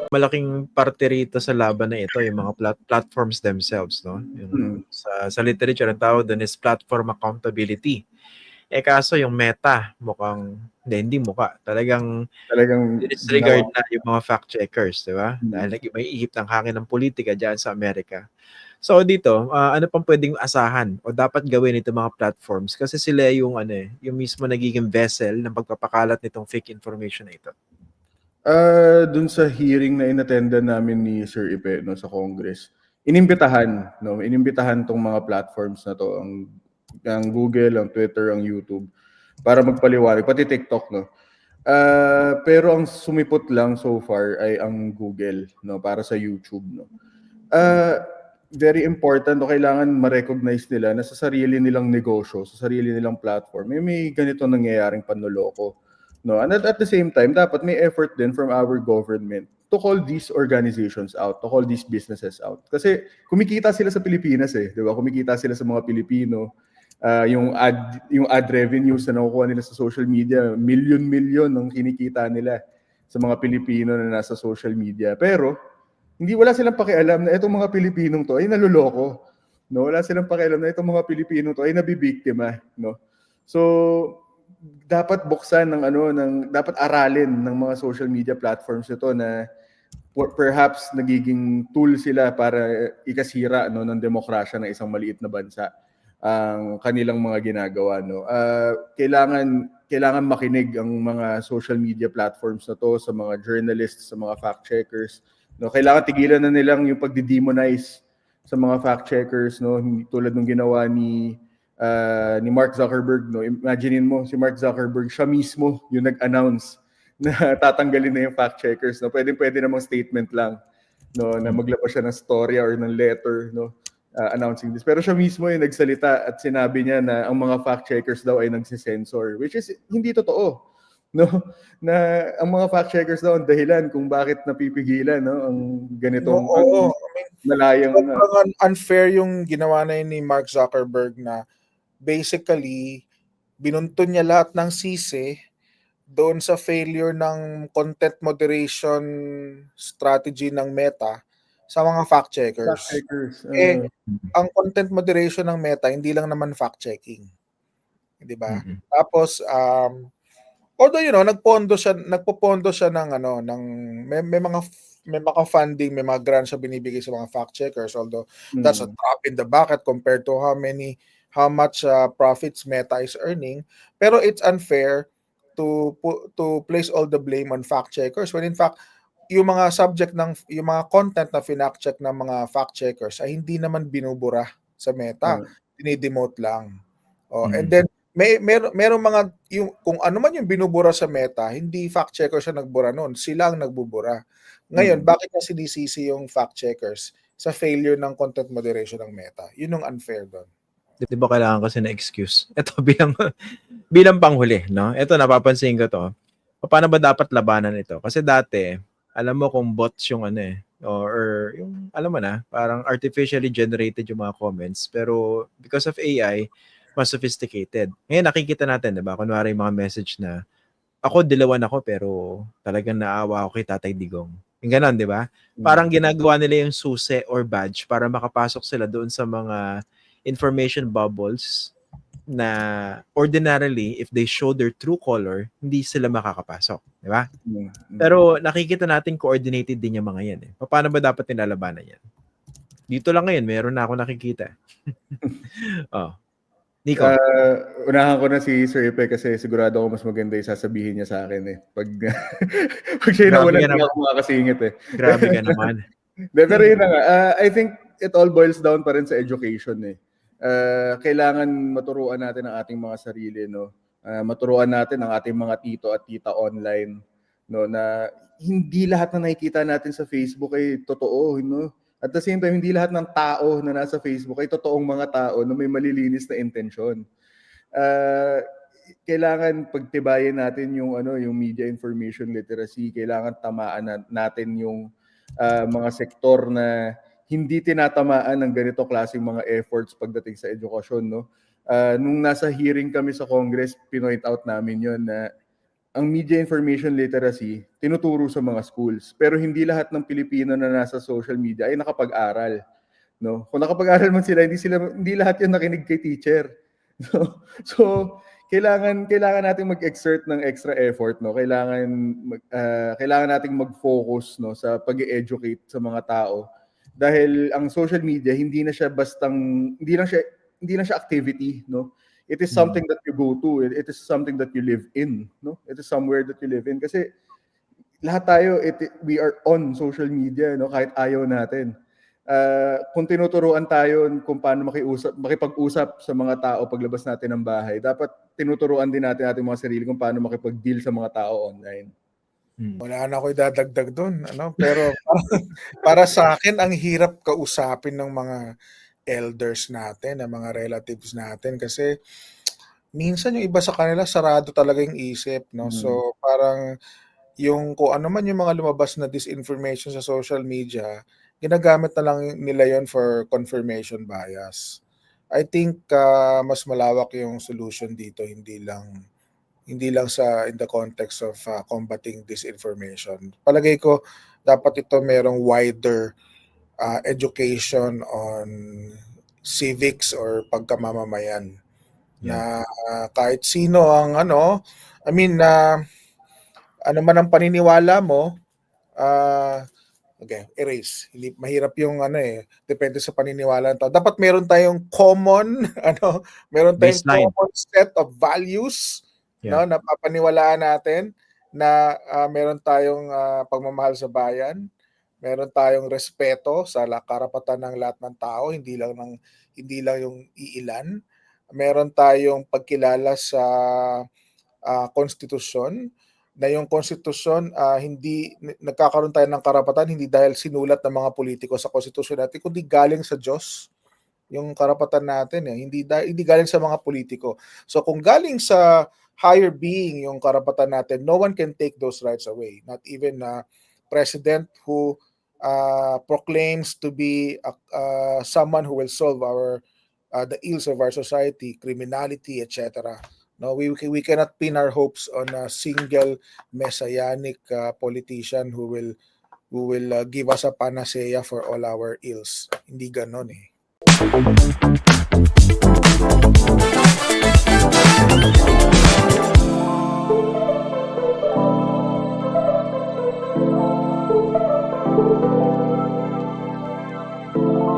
malaking parte rito sa laban na ito yung mga platforms themselves, no? Yung sa literature ang tawag doon is platform accountability. Kaso yung Meta mukhang hindi mukha. Talagang disregard na yung mga fact checkers, di ba? Dahil may ihip ng hangin ng politika diyan sa Amerika. So dito, ano pang pwedeng asahan o dapat gawin itong mga platforms kasi sila yung yung mismo nagiging vessel ng pagpapakalat nitong fake information na ito. Dun sa hearing na inattendan namin ni Sir Ipe no, sa Congress, inimbitahan tong mga platforms na to, ang Google, ang Twitter, ang YouTube, para magpaliwanag, pati TikTok, no. Pero ang sumipot lang so far ay ang Google, no, para sa YouTube, no. Very important, no, kailangan ma-recognize nila na sa sarili nilang negosyo, sa sarili nilang platform, may ganito nangyayaring panloloko. No, and at the same time, dapat may effort din from our government to call these organizations out, to call these businesses out. Kasi kumikita sila sa Pilipinas di ba? Kumikita sila sa mga Pilipino. Yung ad revenues na nakukuha nila sa social media, million ang kinikita nila sa mga Pilipino na nasa social media. Pero wala silang pakialam na itong mga Pilipinong to ay naluloko. No, wala silang pakialam na itong mga Pilipinong to ay nabibiktima, no. So dapat buksan dapat aralin ng mga social media platforms ito na perhaps nagiging tool sila para ikasira ng demokrasya ng isang maliit na bansa ang kanilang mga ginagawa, no. Kailangan makinig ang mga social media platforms na to sa mga journalists, sa mga fact checkers, no. Kailangan tigilan na nilang yung pagdi-demonize sa mga fact checkers, no, tulad ng ginawa ni Mark Zuckerberg, no. Imaginein mo si Mark Zuckerberg, siya mismo yung nag-announce na tatanggalin na yung fact checkers, no. Pwede namang statement lang, no, na maglabas siya ng story or ng letter, no, announcing this. Pero siya mismo yung nagsalita at sinabi niya na ang mga fact checkers daw ay nagsisensor, which is hindi totoo, no, na ang mga fact checkers daw ang dahilan kung bakit napipigilan, no, ang ganitong malayang unfair yung ginawa na yun ni Mark Zuckerberg na basically binuntun niya lahat ng sisi doon sa failure ng content moderation strategy ng Meta sa mga fact checkers. Ang content moderation ng Meta hindi lang naman fact checking, 'di ba? Tapos although nagpondo siya ng may mga funding, may mga grants siya binibigay sa mga fact checkers, although that's a drop in the bucket compared to how much profits Meta is earning. Pero it's unfair to place all the blame on fact checkers when in fact yung mga yung mga content na finact check ng mga fact checkers ay hindi naman binubura sa Meta, dinidemote lang. And then merong mga kung ano man yung binubura sa Meta, hindi fact checkers ang nagbura noon, sila ang nagbubura. Ngayon, bakit na sinisisi yung fact checkers sa failure ng content moderation ng Meta? Yun ang unfair doon. Di ba kailangan kasi na excuse? Ito bilang panghuli, no? Ito napapansin ko to. Paano ba dapat labanan ito? Kasi dati, alam mo kung bots yung or yung alam mo na, parang artificially generated yung mga comments, pero because of AI, mas sophisticated. Ngayon nakikita natin, 'di ba? Kunwari yung mga message na ako dilawan ako pero talagang naawa ako kay Tatay Digong. Yung ganun, 'di ba? Parang ginagawa nila yung susi or badge para makapasok sila doon sa mga information bubbles na ordinarily if they show their true color, hindi sila makakapasok, di ba? Pero nakikita natin coordinated din yung mga yan Paano ba dapat nilalabanan yan? Dito lang ngayon, meron na ako nakikita. Nico. Unahan ko na si Sir Ipe kasi sigurado ako mas maganda yung sasabihin niya sa akin Pag siya na wala, hindi ako makakasingit Grabe ka naman. Pero yun na nga, I think it all boils down pa rin sa education kailangan maturuan natin ang ating mga sarili, no? Maturuan natin ang ating mga tito at tita online, no, na hindi lahat na nakikita natin sa Facebook ay totoo, no? At the same time, hindi lahat ng tao na nasa Facebook ay totoong mga tao na may malilinis na intensyon. Kailangan pagtibayin natin yung media information literacy, kailangan tamaan natin yung mga sektor na hindi tinatamaan ng ganito klaseng mga efforts pagdating sa edukasyon, no? Nung nasa hearing kami sa Congress, pinoint out namin yon na ang media information literacy tinuturo sa mga schools, pero hindi lahat ng Pilipino na nasa social media ay nakapag-aral, no? Kung nakapag-aral man sila, hindi lahat 'yun nakinig kay teacher. No? So, kailangan nating mag-exert ng extra effort, no? Kailangan nating mag-focus, no, sa pag-educate sa mga tao. Dahil ang social media hindi lang siya activity, no? It is something that you go to. It is something that you live in, no? It is somewhere that you live in kasi lahat tayo we are on social media, no, kahit ayaw natin. Kung tinuturuan tayo kung paano makipag-usap sa mga tao paglabas natin ng bahay, dapat tinuturuan din natin ating mga sarili kung paano makipag-deal sa mga tao online. Wala na ako idadagdag doon, pero para sa akin ang hirap kausapin ng mga elders natin, ng mga relatives natin kasi minsan yung iba sa kanila sarado talaga yung isip, no? So parang yung kung ano man yung mga lumabas na disinformation sa social media, ginagamit na lang nila yon for confirmation bias. I think mas malawak yung solution dito, hindi lang sa in the context of combating disinformation. Palagay ko dapat ito merong wider education on civics or pagkamamamayan na kahit sino ang ano man ang paniniwala mo, okay, erase. Hindi mahirap yung depende sa paniniwala ng tao. Dapat meron tayong common meron tayong Baseline. common set of values no na papaniwalaan natin na meron tayong pagmamahal sa bayan, meron tayong respeto sa karapatan ng lahat ng tao, hindi lang yung iilan. Meron tayong pagkilala sa konstitusyon, na yung konstitusyon hindi nagkakaroon tayo ng karapatan hindi dahil sinulat ng mga politiko sa konstitusyon natin kundi galing sa Diyos yung karapatan natin hindi galing sa mga politiko. So kung galing sa higher being yung karapatan natin, no one can take those rights away, not even president who proclaims to be someone who will solve the ills of our society, criminality, etc. No, we cannot pin our hopes on a single messianic politician who will give us a panacea for all our ills. Hindi ganon eh.